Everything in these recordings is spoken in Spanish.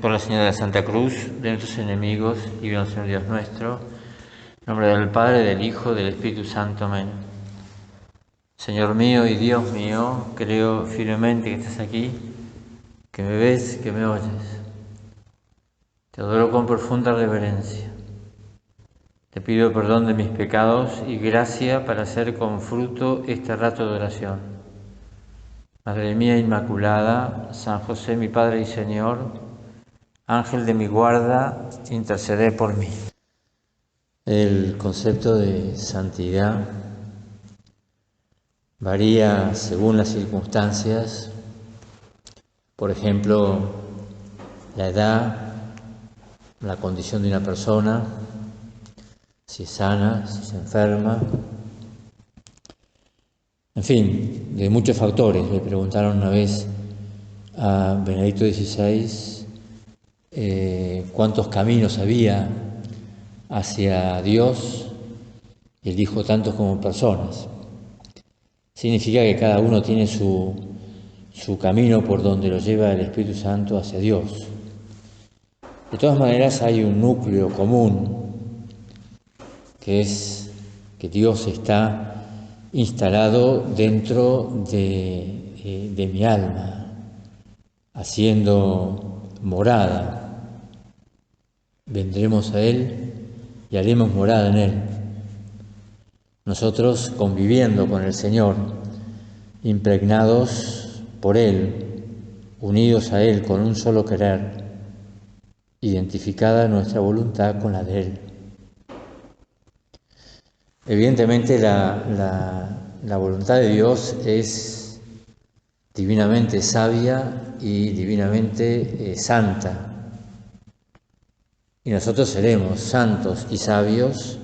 Por la señal de la Santa Cruz, de nuestros enemigos, líbranos, Señor Dios nuestro. En nombre del Padre, del Hijo, del Espíritu Santo. Amén. Señor mío y Dios mío, creo firmemente que estás aquí, que me ves, que me oyes. Te adoro con profunda reverencia. Te pido perdón de mis pecados y gracia para hacer con fruto este rato de oración. Madre mía Inmaculada, San José mi Padre y Señor, Ángel de mi guarda, interceded por mí. El concepto de santidad varía según las circunstancias. Por ejemplo, la edad, la condición de una persona, si es sana, si se enferma, en fin, de muchos factores. Le preguntaron una vez a Benedicto XVI cuántos caminos había hacia Dios, y él dijo tantos como personas. Significa que cada uno tiene su camino por donde lo lleva el Espíritu Santo hacia Dios. De todas maneras hay un núcleo común, que es que Dios está instalado dentro de mi alma, haciendo morada. Vendremos a Él y haremos morada en Él. Nosotros conviviendo con el Señor, impregnados por Él, unidos a Él con un solo querer, identificada nuestra voluntad con la de Él. Evidentemente la voluntad de Dios es divinamente sabia y divinamente santa. Y nosotros seremos santos y sabios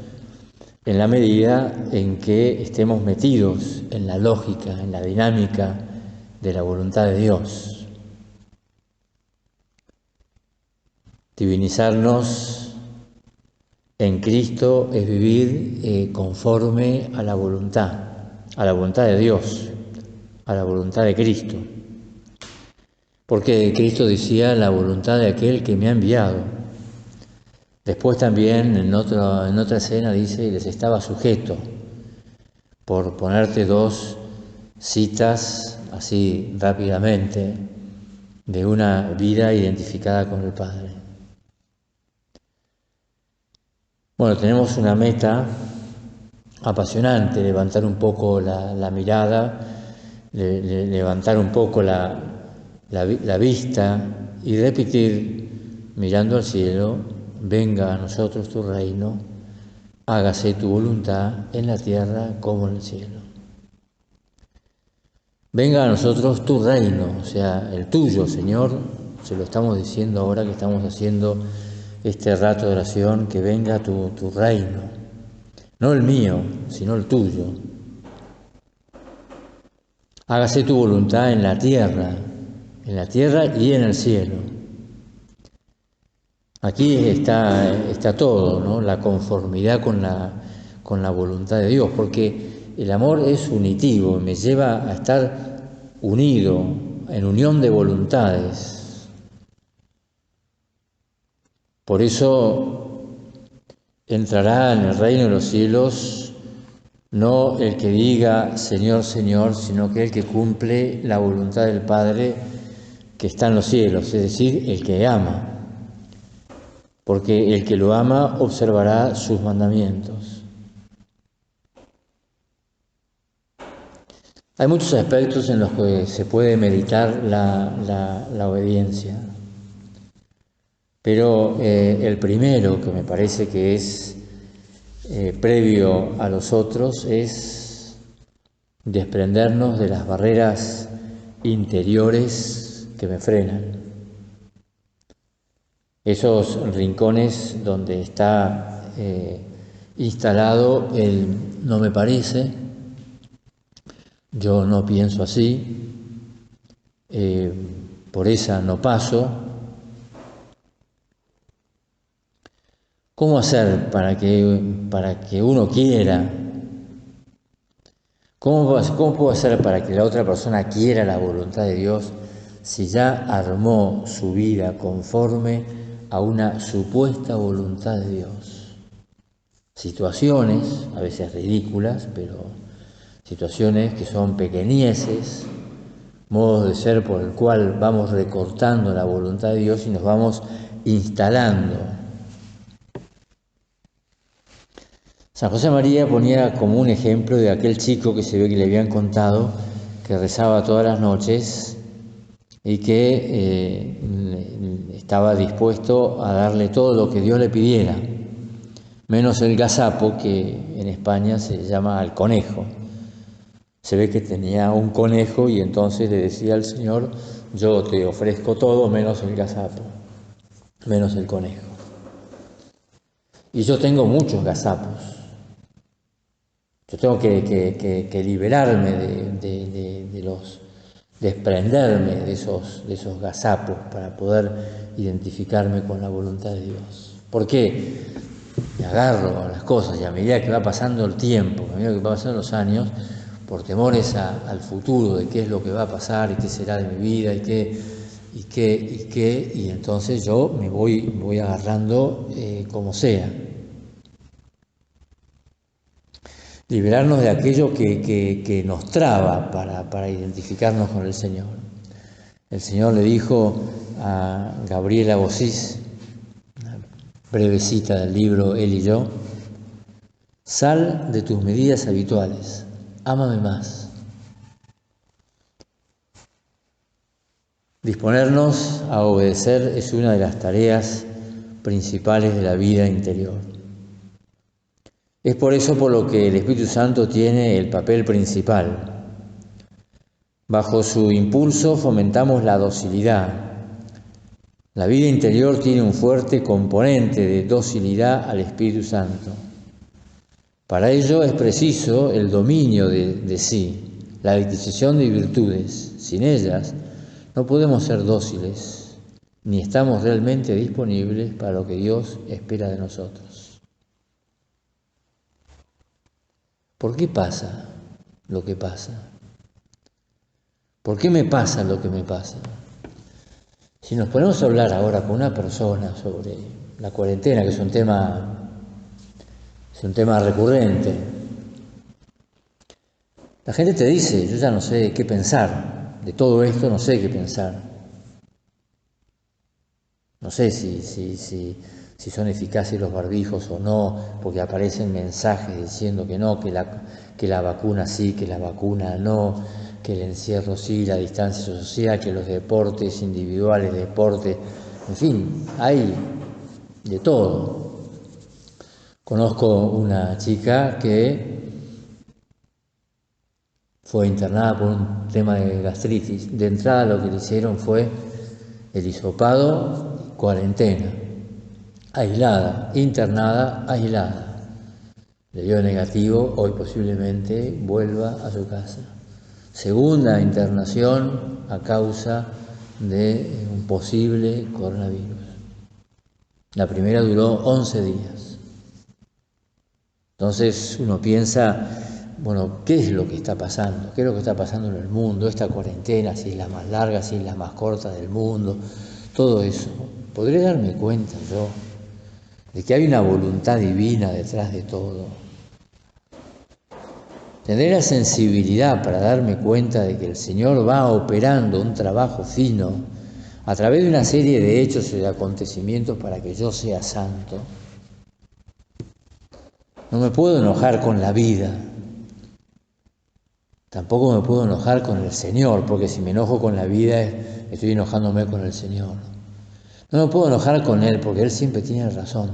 en la medida en que estemos metidos en la lógica, en la dinámica de la voluntad de Dios. Divinizarnos en Cristo es vivir conforme a la voluntad de Dios, a la voluntad de Cristo. Porque Cristo decía la voluntad de aquel que me ha enviado. Después también en otra escena dice, les estaba sujeto, por ponerte dos citas así rápidamente de una vida identificada con el Padre. Bueno, tenemos una meta apasionante, levantar un poco la mirada, levantar un poco la vista y repetir, mirando al cielo, venga a nosotros tu reino, hágase tu voluntad en la tierra como en el cielo. Venga a nosotros tu reino, o sea, el tuyo, Señor, se lo estamos diciendo ahora que estamos haciendo este rato de oración, que venga tu reino, no el mío, sino el tuyo. Hágase tu voluntad en la tierra y en el cielo. Aquí está todo, ¿no? La conformidad con la voluntad de Dios, porque el amor es unitivo, me lleva a estar unido, en unión de voluntades. Por eso entrará en el reino de los cielos no el que diga Señor, Señor, sino que el que cumple la voluntad del Padre que está en los cielos, es decir, el que ama. Porque el que lo ama observará sus mandamientos. Hay muchos aspectos en los que se puede meditar la obediencia, pero el primero, que me parece que es previo a los otros, es desprendernos de las barreras interiores que me frenan. Esos rincones donde está instalado el no me parece, yo no pienso así, por esa no paso. ¿Cómo hacer para que uno quiera? ¿Cómo puedo hacer para que la otra persona quiera la voluntad de Dios si ya armó su vida conforme a una supuesta voluntad de Dios? Situaciones, a veces ridículas, pero situaciones que son pequeñeces, modos de ser por el cual vamos recortando la voluntad de Dios y nos vamos instalando. San José María ponía como un ejemplo de aquel chico que se ve que le habían contado que rezaba todas las noches y que estaba dispuesto a darle todo lo que Dios le pidiera, menos el gazapo, que en España se llama el conejo. Se ve que tenía un conejo y entonces le decía al Señor: yo te ofrezco todo menos el gazapo, menos el conejo. Y yo tengo muchos gazapos. Yo tengo que liberarme desprenderme de esos gazapos para poder identificarme con la voluntad de Dios. ¿Por qué? Me agarro a las cosas y a medida que va pasando el tiempo, a medida que va pasando los años, por temores al futuro, de qué es lo que va a pasar y qué será de mi vida y entonces yo me voy agarrando como sea. Liberarnos de aquello que nos traba para identificarnos con el Señor. El Señor le dijo a Gabriela Bosís, una breve cita del libro Él y yo: sal de tus medidas habituales, ámame más. Disponernos a obedecer es una de las tareas principales de la vida interior. Es por eso por lo que el Espíritu Santo tiene el papel principal. Bajo su impulso fomentamos la docilidad. La vida interior tiene un fuerte componente de docilidad al Espíritu Santo. Para ello es preciso el dominio de sí, la adquisición de virtudes. Sin ellas no podemos ser dóciles, ni estamos realmente disponibles para lo que Dios espera de nosotros. ¿Por qué pasa lo que pasa? ¿Por qué me pasa lo que me pasa? Si nos ponemos a hablar ahora con una persona sobre la cuarentena, que es un tema recurrente, la gente te dice: yo ya no sé qué pensar, de todo esto no sé qué pensar. No sé si son eficaces los barbijos o no, porque aparecen mensajes diciendo que no, que la vacuna sí, que la vacuna no, que el encierro sí, la distancia social, que los deportes individuales, deportes, en fin, hay de todo. Conozco una chica que fue internada por un tema de gastritis. De entrada lo que le hicieron fue el hisopado, cuarentena, aislada, internada, aislada. Le dio negativo, hoy posiblemente vuelva a su casa. Segunda internación a causa de un posible coronavirus. La primera duró 11 días. Entonces uno piensa, bueno, ¿qué es lo que está pasando? ¿Qué es lo que está pasando en el mundo? Esta cuarentena, si es la más larga, si es la más corta del mundo, todo eso. ¿Podré darme cuenta yo de que hay una voluntad divina detrás de todo? Tendré la sensibilidad para darme cuenta de que el Señor va operando un trabajo fino a través de una serie de hechos y de acontecimientos para que yo sea santo. No me puedo enojar con la vida. Tampoco me puedo enojar con el Señor, porque si me enojo con la vida estoy enojándome con el Señor. No me puedo enojar con Él, porque Él siempre tiene razón.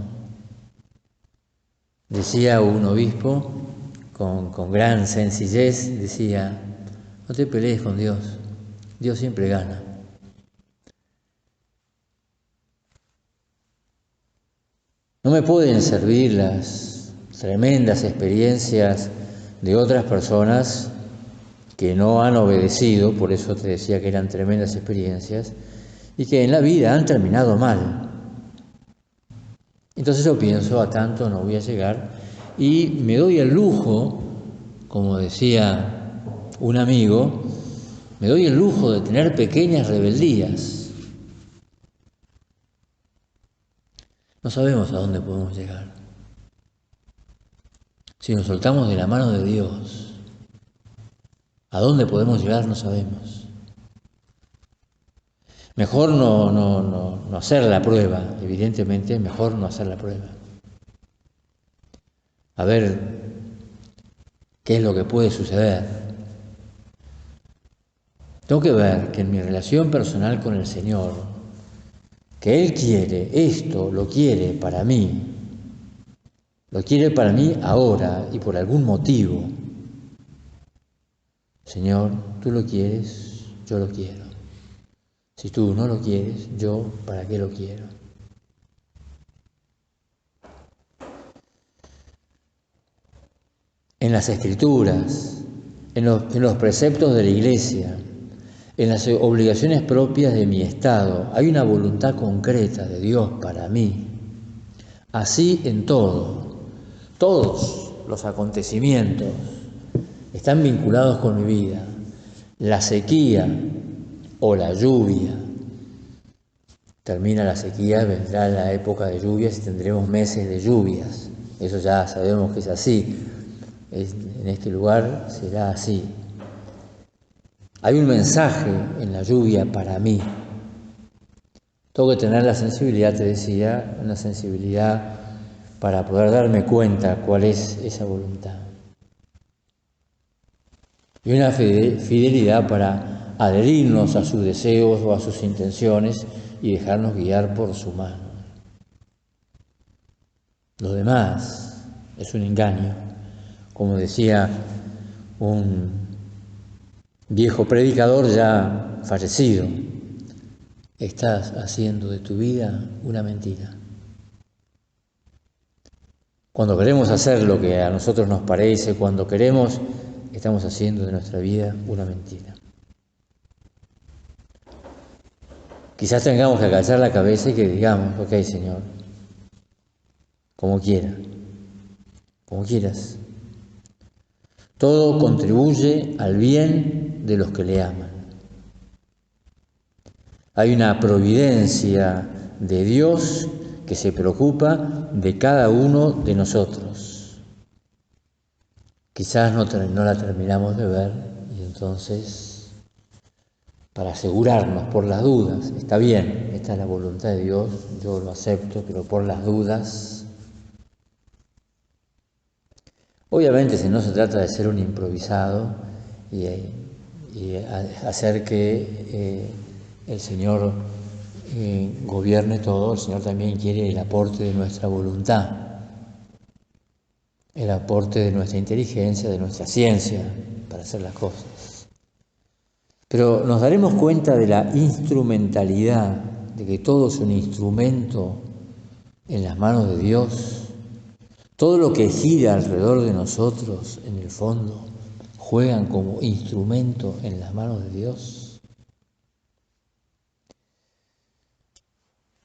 Decía un obispo con gran sencillez, decía: no te pelees con Dios, Dios siempre gana. No me pueden servir las tremendas experiencias de otras personas que no han obedecido, por eso te decía que eran tremendas experiencias, y que en la vida han terminado mal. Entonces yo pienso, a tanto no voy a llegar, y me doy el lujo, como decía un amigo, Me doy el lujo de tener pequeñas rebeldías. No sabemos a dónde podemos llegar. Si nos soltamos de la mano de Dios, a dónde podemos llegar no sabemos. Mejor no hacer la prueba, evidentemente, mejor no hacer la prueba. A ver qué es lo que puede suceder. Tengo que ver que en mi relación personal con el Señor, que Él quiere esto, lo quiere para mí. Lo quiere para mí ahora y por algún motivo. Señor, tú lo quieres, yo lo quiero. Si tú no lo quieres, yo ¿para qué lo quiero? En las Escrituras, en los preceptos de la Iglesia, en las obligaciones propias de mi Estado, hay una voluntad concreta de Dios para mí. Así en todo. Todos los acontecimientos están vinculados con mi vida. La sequía o la lluvia. Termina la sequía, vendrá la época de lluvias y tendremos meses de lluvias. Eso ya sabemos que es así. En este lugar será así. Hay un mensaje en la lluvia para mí. Tengo que tener la sensibilidad, te decía, una sensibilidad para poder darme cuenta cuál es esa voluntad. Y una fidelidad para adherirnos a sus deseos o a sus intenciones y dejarnos guiar por su mano. Lo demás es un engaño. Como decía un viejo predicador ya fallecido, estás haciendo de tu vida una mentira. Cuando queremos hacer lo que a nosotros nos parece, cuando queremos, estamos haciendo de nuestra vida una mentira. Quizás tengamos que agachar la cabeza y que digamos, ok, Señor, como quiera, como quieras. Todo contribuye al bien de los que le aman. Hay una providencia de Dios que se preocupa de cada uno de nosotros. Quizás no la terminamos de ver y entonces, para asegurarnos por las dudas, está bien, esta es la voluntad de Dios, yo lo acepto, pero por las dudas. Obviamente, si no se trata de ser un improvisado y hacer que el Señor gobierne todo, el Señor también quiere el aporte de nuestra voluntad, el aporte de nuestra inteligencia, de nuestra ciencia para hacer las cosas. Pero nos daremos cuenta de la instrumentalidad, de que todo es un instrumento en las manos de Dios. Todo lo que gira alrededor de nosotros, en el fondo, juegan como instrumento en las manos de Dios.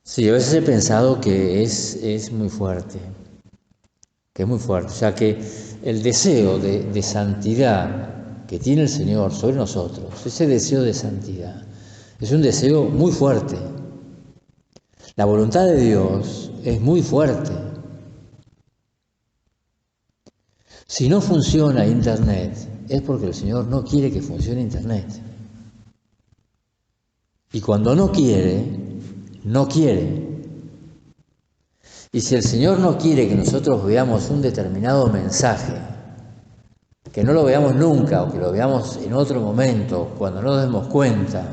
Sí, a veces he pensado que es muy fuerte, o sea que el deseo de santidad que tiene el Señor sobre nosotros, ese deseo de santidad, es un deseo muy fuerte. La voluntad de Dios es muy fuerte. Si no funciona Internet, es porque el Señor no quiere que funcione Internet. Y cuando no quiere, no quiere. Y si el Señor no quiere que nosotros veamos un determinado mensaje, que no lo veamos nunca o que lo veamos en otro momento, cuando no nos demos cuenta,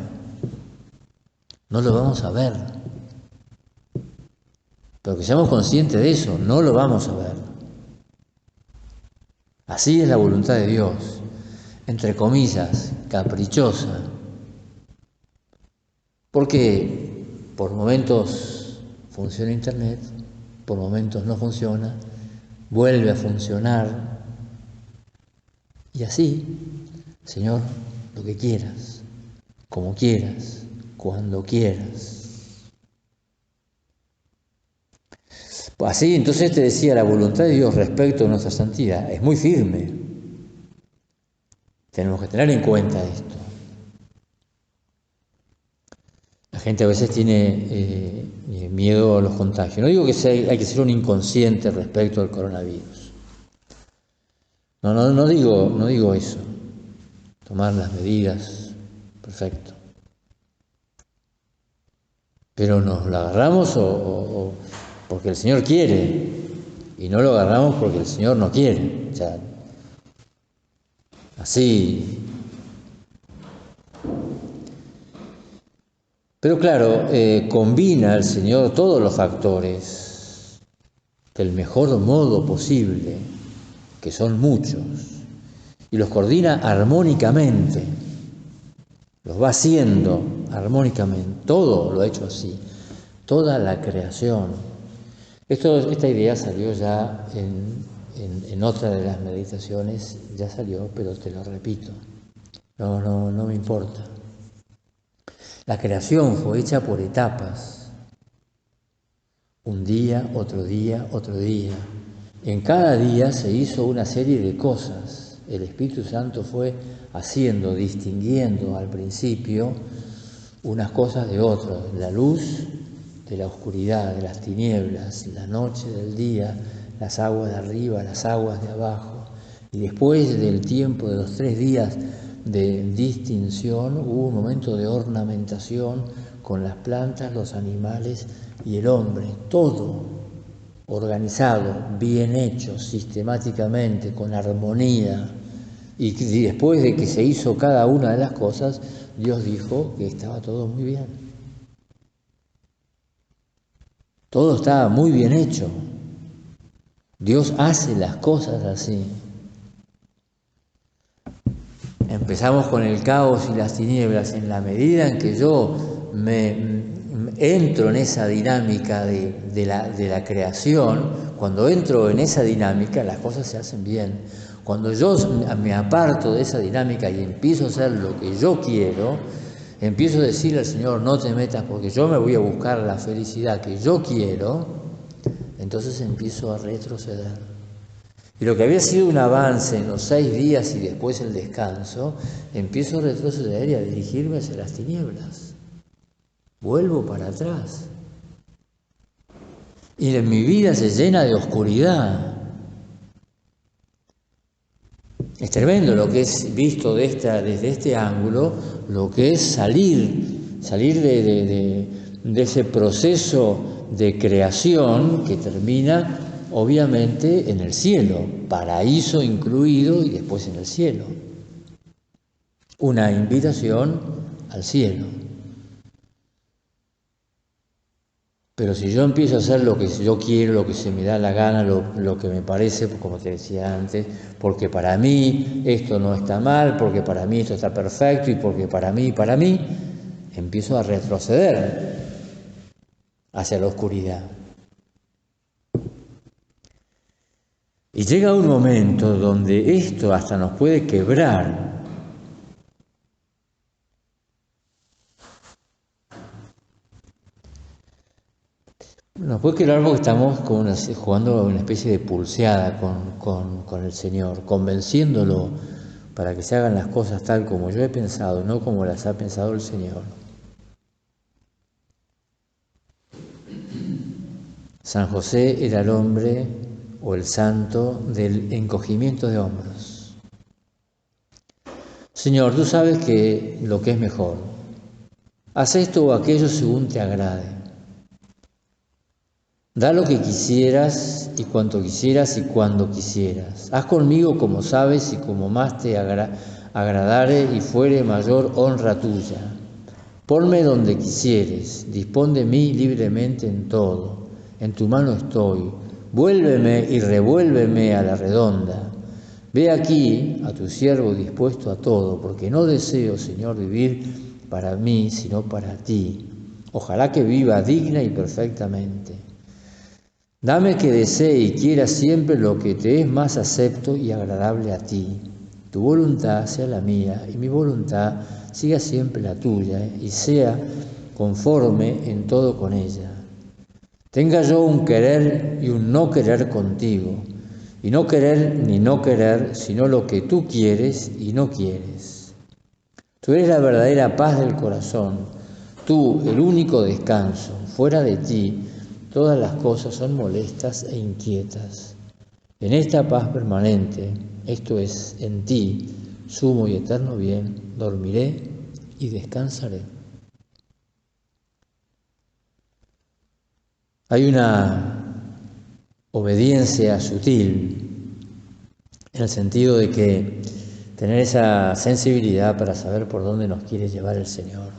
no lo vamos a ver. Pero que seamos conscientes de eso, no lo vamos a ver. Así es la voluntad de Dios, entre comillas, caprichosa, porque por momentos funciona Internet, por momentos no funciona, vuelve a funcionar, y así, Señor, lo que quieras, como quieras, cuando quieras. Así, entonces te decía, la voluntad de Dios respecto a nuestra santidad es muy firme. Tenemos que tener en cuenta esto. gente a veces tiene miedo a los contagios. No digo que hay que ser un inconsciente respecto al coronavirus. No digo eso. Tomar las medidas, perfecto. Pero nos lo agarramos o porque el Señor quiere, y no lo agarramos porque el Señor no quiere. O sea, así. Pero claro, combina el Señor todos los factores del mejor modo posible, que son muchos, y los coordina armónicamente, los va haciendo armónicamente, todo lo ha hecho así, toda la creación. Esta idea salió ya en otra de las meditaciones, ya salió, pero te lo repito, no me importa. La creación fue hecha por etapas, un día, otro día, otro día. En cada día se hizo una serie de cosas. El Espíritu Santo fue haciendo, distinguiendo al principio unas cosas de otras, la luz de la oscuridad, de las tinieblas, la noche del día, las aguas de arriba, las aguas de abajo. Y después del tiempo de los 3 días de distinción, hubo un momento de ornamentación con las plantas, los animales y el hombre, todo organizado, bien hecho, sistemáticamente, con armonía. Y después de que se hizo cada una de las cosas, Dios dijo que estaba todo muy bien. Todo estaba muy bien hecho. Dios hace las cosas así. Empezamos con el caos y las tinieblas. En la medida en que yo me entro en esa dinámica de la creación, cuando entro en esa dinámica, las cosas se hacen bien. Cuando yo me aparto de esa dinámica y empiezo a hacer lo que yo quiero, empiezo a decirle al Señor, no te metas porque yo me voy a buscar la felicidad que yo quiero, entonces empiezo a retroceder. Y lo que había sido un avance en los 6 días y después el descanso, empiezo a retroceder y a dirigirme hacia las tinieblas. Vuelvo para atrás. Y mi vida se llena de oscuridad. Es tremendo lo que es visto desde este ángulo, lo que es salir de ese proceso de creación que termina obviamente en el cielo, paraíso incluido y después en el cielo. Una invitación al cielo. Pero si yo empiezo a hacer lo que yo quiero, lo que se me da la gana, lo que me parece, como te decía antes, porque para mí esto no está mal, porque para mí esto está perfecto y porque para mí, empiezo a retroceder hacia la oscuridad. Y llega un momento donde esto hasta nos puede quebrar. Nos puede quebrar porque estamos jugando una especie de pulseada con el Señor, convenciéndolo para que se hagan las cosas tal como yo he pensado, no como las ha pensado el Señor. San José era el hombre o el santo del encogimiento de hombros. Señor, tú sabes que lo que es mejor. Haz esto o aquello según te agrade. Da lo que quisieras y cuanto quisieras y cuando quisieras. Haz conmigo como sabes y como más te agradare y fuere mayor honra tuya. Ponme donde quisieres, dispón de mí libremente en todo. En tu mano estoy. Vuélveme y revuélveme a la redonda. Ve aquí a tu siervo dispuesto a todo, porque no deseo, Señor, vivir para mí, sino para ti. Ojalá que viva digna y perfectamente. Dame que desee y quiera siempre lo que te es más acepto y agradable a ti. Tu voluntad sea la mía y mi voluntad siga siempre la tuya y sea conforme en todo con ella. Tenga yo un querer y un no querer contigo, y no querer ni no querer, sino lo que tú quieres y no quieres. Tú eres la verdadera paz del corazón, tú, el único descanso. Fuera de ti, todas las cosas son molestas e inquietas. En esta paz permanente, esto es, en ti, sumo y eterno bien, dormiré y descansaré. Hay una obediencia sutil, en el sentido de que tener esa sensibilidad para saber por dónde nos quiere llevar el Señor.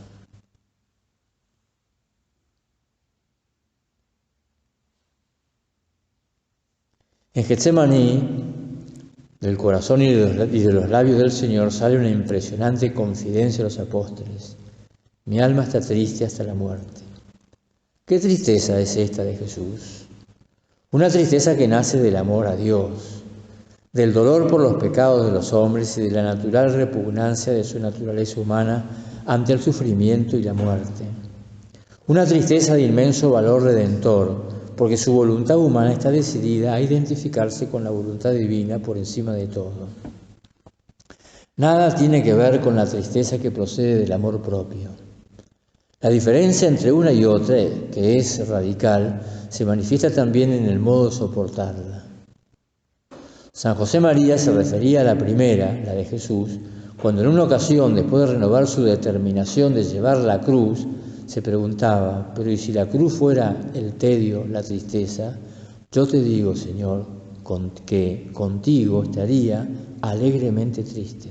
En Getsemaní, del corazón y de los labios del Señor sale una impresionante confidencia a los apóstoles. Mi alma está triste hasta la muerte. ¿Qué tristeza es esta de Jesús? Una tristeza que nace del amor a Dios, del dolor por los pecados de los hombres y de la natural repugnancia de su naturaleza humana ante el sufrimiento y la muerte. Una tristeza de inmenso valor redentor, porque su voluntad humana está decidida a identificarse con la voluntad divina por encima de todo. Nada tiene que ver con la tristeza que procede del amor propio. La diferencia entre una y otra, que es radical, se manifiesta también en el modo de soportarla. San José María se refería a la primera, la de Jesús, cuando en una ocasión, después de renovar su determinación de llevar la cruz, se preguntaba, pero ¿y si la cruz fuera el tedio, la tristeza? Yo te digo, Señor, que contigo estaría alegremente triste.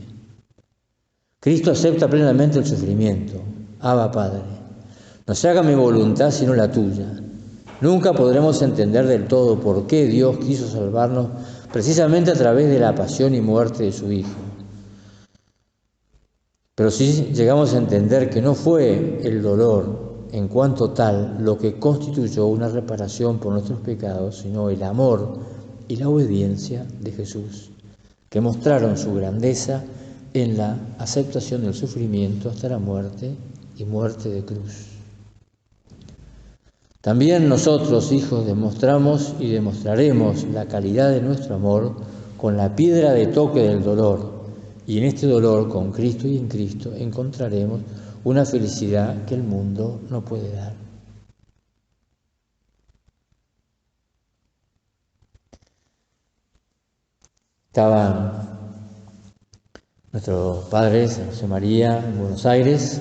Cristo acepta plenamente el sufrimiento. Abba, Padre, no se haga mi voluntad sino la tuya. Nunca podremos entender del todo por qué Dios quiso salvarnos precisamente a través de la pasión y muerte de su Hijo. Pero sí llegamos a entender que no fue el dolor en cuanto tal lo que constituyó una reparación por nuestros pecados, sino el amor y la obediencia de Jesús, que mostraron su grandeza en la aceptación del sufrimiento hasta la muerte y muerte de cruz. También nosotros, hijos, demostramos y demostraremos la calidad de nuestro amor con la piedra de toque del dolor. Y en este dolor, con Cristo y en Cristo, encontraremos una felicidad que el mundo no puede dar. Estaban nuestros padres, San José María, en Buenos Aires.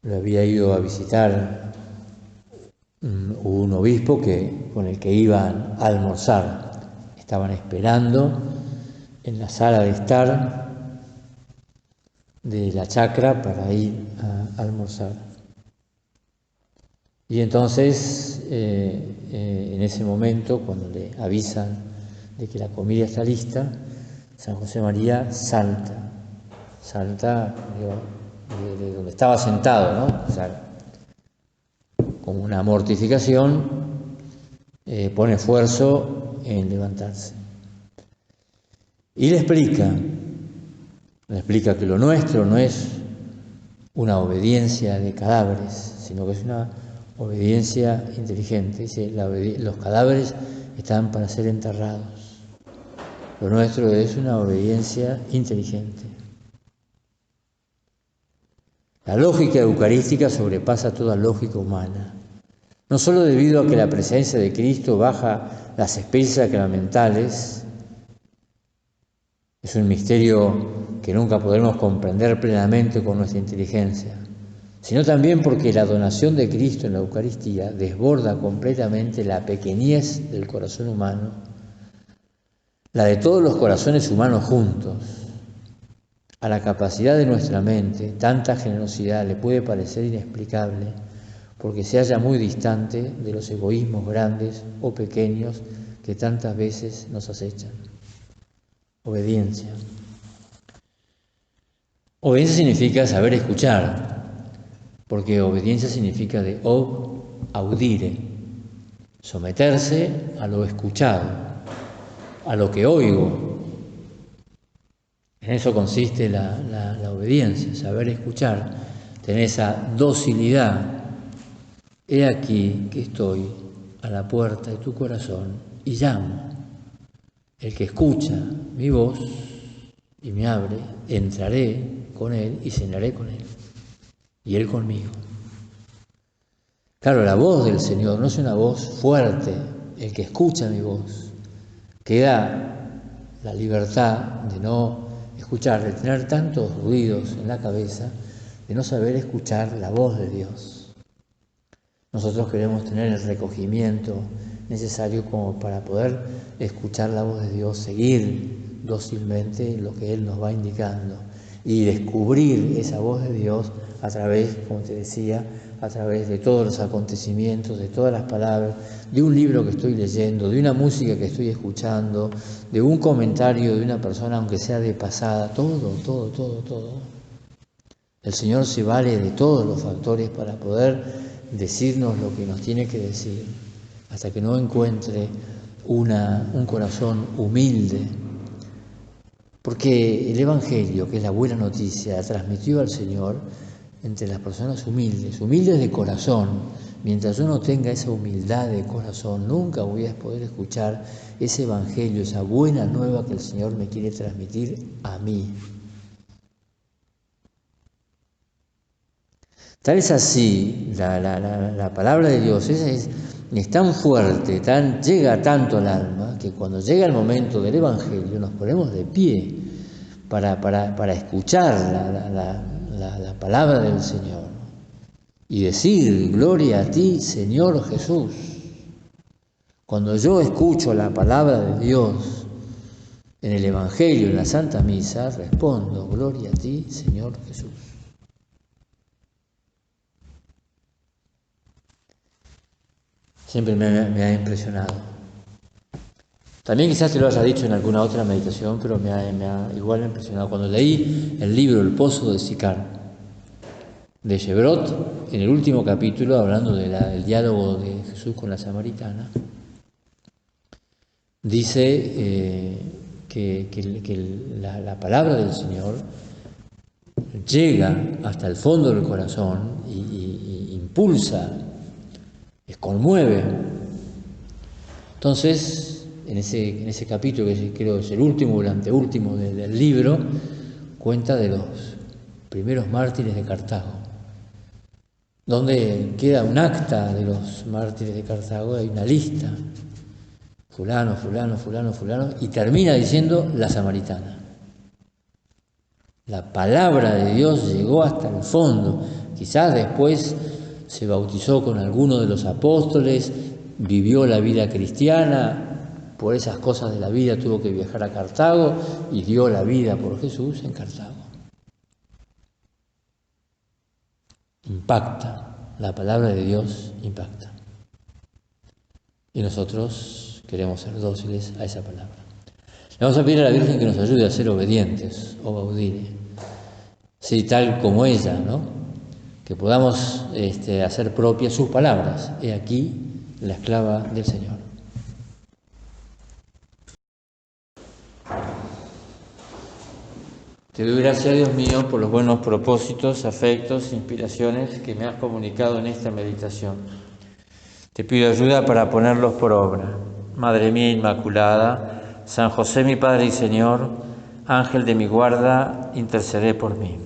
Lo había ido a visitar un obispo con el que iban a almorzar. Estaban esperando en la sala de estar de la chacra para ir a almorzar. Y entonces, en ese momento, cuando le avisan de que la comida está lista, San José María salta de donde estaba sentado, ¿no? O sea, con una mortificación, pone esfuerzo en levantarse. Y le explica que lo nuestro no es una obediencia de cadáveres, sino que es una obediencia inteligente. Dice, los cadáveres están para ser enterrados. Lo nuestro es una obediencia inteligente. La lógica eucarística sobrepasa toda lógica humana, no solo debido a que la presencia de Cristo baja las especies sacramentales. Es un misterio que nunca podremos comprender plenamente con nuestra inteligencia, sino también porque la donación de Cristo en la Eucaristía desborda completamente la pequeñez del corazón humano, la de todos los corazones humanos juntos. A la capacidad de nuestra mente, tanta generosidad le puede parecer inexplicable, porque se halla muy distante de los egoísmos grandes o pequeños que tantas veces nos acechan. Obediencia. Obediencia significa saber escuchar, porque obediencia significa de audire, someterse a lo escuchado, a lo que oigo. En eso consiste la obediencia, saber escuchar, tener esa docilidad. He aquí que estoy a la puerta de tu corazón y llamo. El que escucha mi voz y me abre, entraré con él y cenaré con él. y Él conmigo. Claro, la voz del Señor no es una voz fuerte, el que escucha mi voz. Queda la libertad de no escuchar, de tener tantos ruidos en la cabeza, de no saber escuchar la voz de Dios. Nosotros queremos tener el recogimiento necesario como para poder escuchar la voz de Dios, seguir dócilmente lo que Él nos va indicando y descubrir esa voz de Dios a través, como te decía, a través de todos los acontecimientos, de todas las palabras, de un libro que estoy leyendo, de una música que estoy escuchando, de un comentario de una persona, aunque sea de pasada, todo. El Señor se vale de todos los factores para poder decirnos lo que nos tiene que decir, hasta que no encuentre un corazón humilde. Porque el Evangelio, que es la buena noticia, transmitió al Señor entre las personas humildes de corazón. Mientras yo no tenga esa humildad de corazón, nunca voy a poder escuchar ese Evangelio, esa buena nueva que el Señor me quiere transmitir a mí. Tal es así, la palabra de Dios es tan fuerte, llega tanto al alma, que cuando llega el momento del Evangelio nos ponemos de pie para escuchar la palabra del Señor y decir, gloria a ti, Señor Jesús. Cuando yo escucho la palabra de Dios en el Evangelio, en la Santa Misa, respondo, gloria a ti, Señor Jesús. Siempre me ha impresionado. También quizás te lo haya dicho en alguna otra meditación, pero igual me ha impresionado. Cuando leí el libro El Pozo de Sicar, de Gebrot, en el último capítulo, hablando del diálogo de Jesús con la samaritana, dice que la palabra del Señor llega hasta el fondo del corazón y impulsa, conmueve. Entonces, en ese capítulo, que creo es el último o el anteúltimo del libro, cuenta de los primeros mártires de Cartago, donde queda un acta de los mártires de Cartago, hay una lista, fulano, y termina diciendo la samaritana. La palabra de Dios llegó hasta el fondo. Quizás después se bautizó con alguno de los apóstoles, vivió la vida cristiana, por esas cosas de la vida tuvo que viajar a Cartago y dio la vida por Jesús en Cartago. Impacta, la palabra de Dios impacta. Y nosotros queremos ser dóciles a esa palabra. Le vamos a pedir a la Virgen que nos ayude a ser obedientes, o baudire, sí, tal como ella, ¿no? Que podamos hacer propias sus palabras. He aquí la esclava del Señor. Te doy gracias, Dios mío, por los buenos propósitos, afectos, inspiraciones que me has comunicado en esta meditación. Te pido ayuda para ponerlos por obra. Madre mía Inmaculada, San José mi Padre y Señor, Ángel de mi guarda, interceded por mí.